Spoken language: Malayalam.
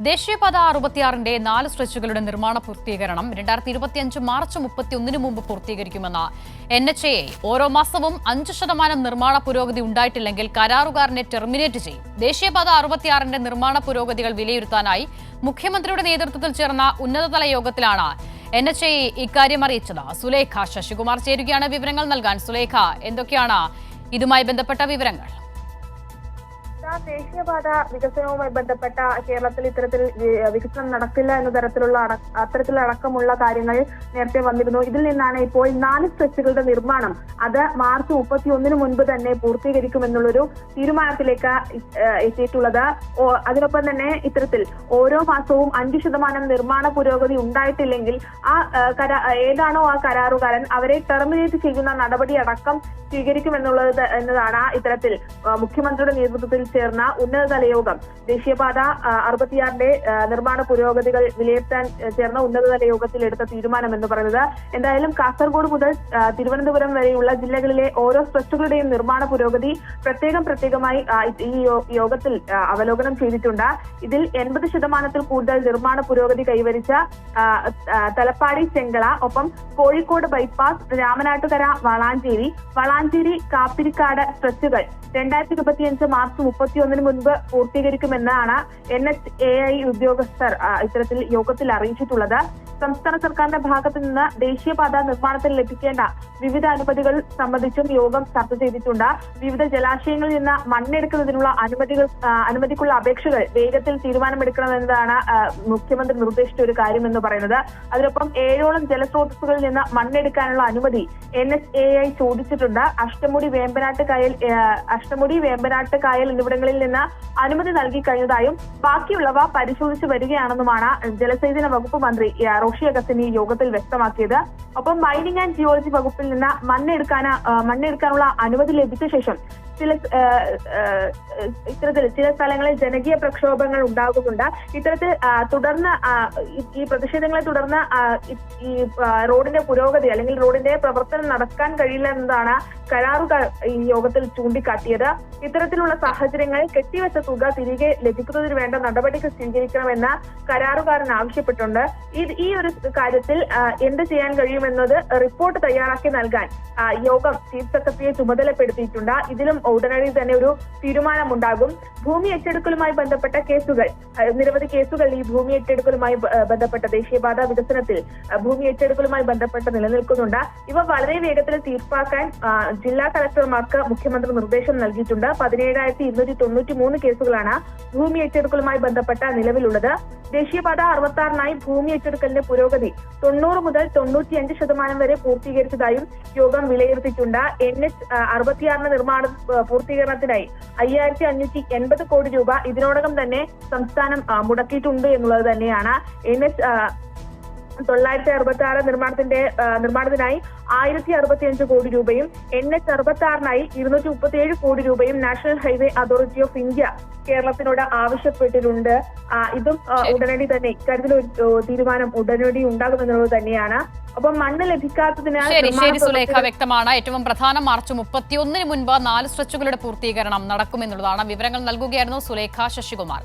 ദേശീയപാത 66-ന്റെ 4 സ്ട്രെച്ചുകളുടെ നിർമ്മാണ പൂർത്തീകരണം 2025 മാർച്ച് 31-ന് മുമ്പ് പൂർത്തീകരിക്കുമെന്ന് NHAI. ഓരോ മാസവും 5% നിർമ്മാണ പുരോഗതി ഉണ്ടായിട്ടില്ലെങ്കിൽ കരാറുകാരനെ ടെർമിനേറ്റ് ചെയ്യും. ദേശീയപാത 66-ന്റെ നിർമ്മാണ പുരോഗതികൾ വിലയിരുത്താനായി മുഖ്യമന്ത്രിയുടെ നേതൃത്വത്തിൽ ചേർന്ന ഉന്നതതല യോഗത്തിലാണ് NHAI ഇക്കാര്യം അറിയിച്ചത്. സുലേഖ ശശികുമാർ ചേരുകയാണ് വിവരങ്ങൾ നൽകാൻ. സുലേഖ, എന്തൊക്കെയാണ് ഇതുമായി ബന്ധപ്പെട്ട വിവരങ്ങൾ? ദേശീയപാത വികസനവുമായി ബന്ധപ്പെട്ട കേരളത്തിൽ ഇത്തരത്തിൽ വികസനം നടക്കില്ല എന്ന അത്തരത്തിലുള്ള അടക്കമുള്ള കാര്യങ്ങൾ നേരത്തെ വന്നിരുന്നു. ഇതിൽ നിന്നാണ് ഇപ്പോൾ 4 സ്ട്രെച്ചുകളുടെ നിർമ്മാണം അത് മാർച്ച് 31-ന് മുൻപ് തന്നെ പൂർത്തീകരിക്കുമെന്നുള്ളൊരു തീരുമാനത്തിലേക്ക് എത്തിയിട്ടുള്ളത്. അതിനൊപ്പം തന്നെ ഇത്തരത്തിൽ ഓരോ മാസവും 5% നിർമ്മാണ പുരോഗതി ഉണ്ടായിട്ടില്ലെങ്കിൽ ഏതാണോ ആ കരാറുകാരൻ അവരെ ടെർമിനേറ്റ് ചെയ്യുന്ന നടപടി അടക്കം സ്വീകരിക്കുമെന്നതാണ് ഇത്തരത്തിൽ മുഖ്യമന്ത്രിയുടെ നേതൃത്വത്തിൽ ചേർന്ന ഉന്നതതല യോഗം ദേശീയപാത 66-ന്റെ നിർമ്മാണ പുരോഗതികൾ വിലയിരുത്താൻ ചേർന്ന ഉന്നതതല യോഗത്തിൽ എടുത്ത തീരുമാനം എന്ന് പറയുന്നത്. എന്തായാലും കാസർഗോഡ് മുതൽ തിരുവനന്തപുരം വരെയുള്ള ജില്ലകളിലെ ഓരോ സ്ട്രെച്ചുകളുടെയും നിർമ്മാണ പുരോഗതി പ്രത്യേകമായി ഈ യോഗത്തിൽ അവലോകനം ചെയ്തിട്ടുണ്ട്. ഇതിൽ 80% കൂടുതൽ നിർമ്മാണ പുരോഗതി കൈവരിച്ച തലപ്പാടി ചെങ്കള, ഒപ്പം കോഴിക്കോട് ബൈപ്പാസ്, രാമനാട്ടുകര വളാഞ്ചേരി കാപ്പിരിക്കാട് സ്ട്രെച്ചുകൾ 2025 മാർച്ച് 31-ന് മുൻപ് പൂർത്തീകരിക്കുമെന്നാണ് NHAI ഉദ്യോഗസ്ഥർ ഇത്തരത്തിൽ യോഗത്തിൽ അറിയിച്ചിട്ടുള്ളത്. സംസ്ഥാന സർക്കാരിന്റെ ഭാഗത്തു നിന്ന് ദേശീയപാത നിർമ്മാണത്തിൽ ലഭിക്കേണ്ട വിവിധ അനുമതികൾ സംബന്ധിച്ചും യോഗം ചർച്ച ചെയ്തിട്ടുണ്ട്. വിവിധ ജലാശയങ്ങളിൽ നിന്ന് മണ്ണെടുക്കുന്നതിനുള്ള അനുമതിക്കുള്ള അപേക്ഷകൾ വേഗത്തിൽ തീരുമാനമെടുക്കണമെന്നതാണ് മുഖ്യമന്ത്രി നിർദ്ദേശിച്ച ഒരു കാര്യം എന്ന് പറയുന്നത്. അതിനൊപ്പം 7ഓളം ജലസ്രോതസ്സുകളിൽ നിന്ന് മണ്ണെടുക്കാനുള്ള അനുമതി NHAI ചോദിച്ചിട്ടുണ്ട്. അഷ്ടമുടി വേമ്പനാട്ട് കായൽ എന്നിവിടങ്ങളിൽ നിന്ന് അനുമതി നൽകി കഴിഞ്ഞതായും ബാക്കിയുള്ളവ പരിശോധിച്ചു വരികയാണെന്നുമാണ് ജലസേചന വകുപ്പ് മന്ത്രി റോഷി അഗസ്റ്റിൻ ഈ യോഗത്തിൽ വ്യക്തമാക്കിയത്. ഒപ്പം മൈനിങ് ആൻഡ് ജിയോളജി വകുപ്പിൽ നിന്ന് മണ്ണെടുക്കാനുള്ള അനുമതി ലഭിച്ച ശേഷം ഇത്തരത്തിൽ ചില സ്ഥലങ്ങളിൽ ജനകീയ പ്രക്ഷോഭങ്ങൾ ഉണ്ടാകുന്നുണ്ട്. ഇത്തരത്തിൽ തുടർന്ന് ഈ പ്രതിഷേധങ്ങളെ തുടർന്ന് ഈ റോഡിന്റെ പുരോഗതി അല്ലെങ്കിൽ റോഡിന്റെ പ്രവർത്തനം നടക്കാൻ കഴിയില്ല എന്നതാണ് കരാറുകാർ ഈ യോഗത്തിൽ ചൂണ്ടിക്കാട്ടിയത്. ഇത്തരത്തിലുള്ള സാഹചര്യങ്ങൾ കെട്ടിവെച്ച തുക തിരികെ ലഭിക്കുന്നതിന് വേണ്ട നടപടികൾ സ്വീകരിക്കണമെന്ന് കരാറുകാരൻ ആവശ്യപ്പെട്ടുണ്ട്. ഈ ഒരു കാര്യത്തിൽ എന്ത് ചെയ്യാൻ കഴിയുമെന്നത് റിപ്പോർട്ട് തയ്യാറാക്കി നൽകാൻ യോഗം ചീഫ് സെക്രട്ടറിയെ ചുമതലപ്പെടുത്തിയിട്ടുണ്ട്. ഇതിലും ഉടനടി തന്നെ ഒരു തീരുമാനമുണ്ടാകും. ഭൂമി ഏറ്റെടുക്കലുമായി ബന്ധപ്പെട്ട നിരവധി കേസുകൾ ഈ ഭൂമി ഏറ്റെടുക്കലുമായി ബന്ധപ്പെട്ട ദേശീയപാത വികസനത്തിൽ ഭൂമി ഏറ്റെടുക്കലുമായി ബന്ധപ്പെട്ട് നിലനിൽക്കുന്നുണ്ട്. ഇവ വളരെ വേഗത്തിൽ തീർപ്പാക്കാൻ ജില്ലാ കളക്ടർമാർക്ക് മുഖ്യമന്ത്രി നിർദ്ദേശം നൽകിയിട്ടുണ്ട്. 17,293 കേസുകളാണ് ഭൂമി ഏറ്റെടുക്കലുമായി ബന്ധപ്പെട്ട നിലവിലുള്ളത്. ദേശീയപാത 66-നായി ഭൂമി ഏറ്റെടുക്കലിന്റെ പുരോഗതി 90 മുതൽ 95% വരെ പൂർത്തീകരിച്ചതായും യോഗം വിലയിരുത്തിയിട്ടുണ്ട്. NH66 നിർമ്മാണ പൂർത്തീകരണത്തിനായി 5,580 കോടി രൂപ ഇതിനോടകം തന്നെ സംസ്ഥാനം മുടക്കിയിട്ടുണ്ട് എന്നുള്ളത് തന്നെയാണ്. NH966 നിർമ്മാണത്തിനായി 1,065 കോടി രൂപയും NH66-നായി 237 കോടി രൂപയും National Highway Authority of India കേരളത്തിനോട് ആവശ്യപ്പെട്ടിട്ടുണ്ട്. ഇതും ഉടനടി തന്നെ ഇക്കാര്യത്തിൽ ഒരു തീരുമാനം ഉടനടി ഉണ്ടാകുമെന്നുള്ളത് തന്നെയാണ്. അപ്പം മണ്ണ് ലഭിക്കാത്തതിനാൽ ശരി സുലേഖ, വ്യക്തമാണ്. ഏറ്റവും പ്രധാനം മാർച്ച് 31-ന് മുൻപ് 4 സ്ട്രെച്ചുകളുടെ പൂർത്തീകരണം നടക്കുമെന്നുള്ളതാണ്. വിവരങ്ങൾ നൽകുകയായിരുന്നു സുലേഖ ശശികുമാർ.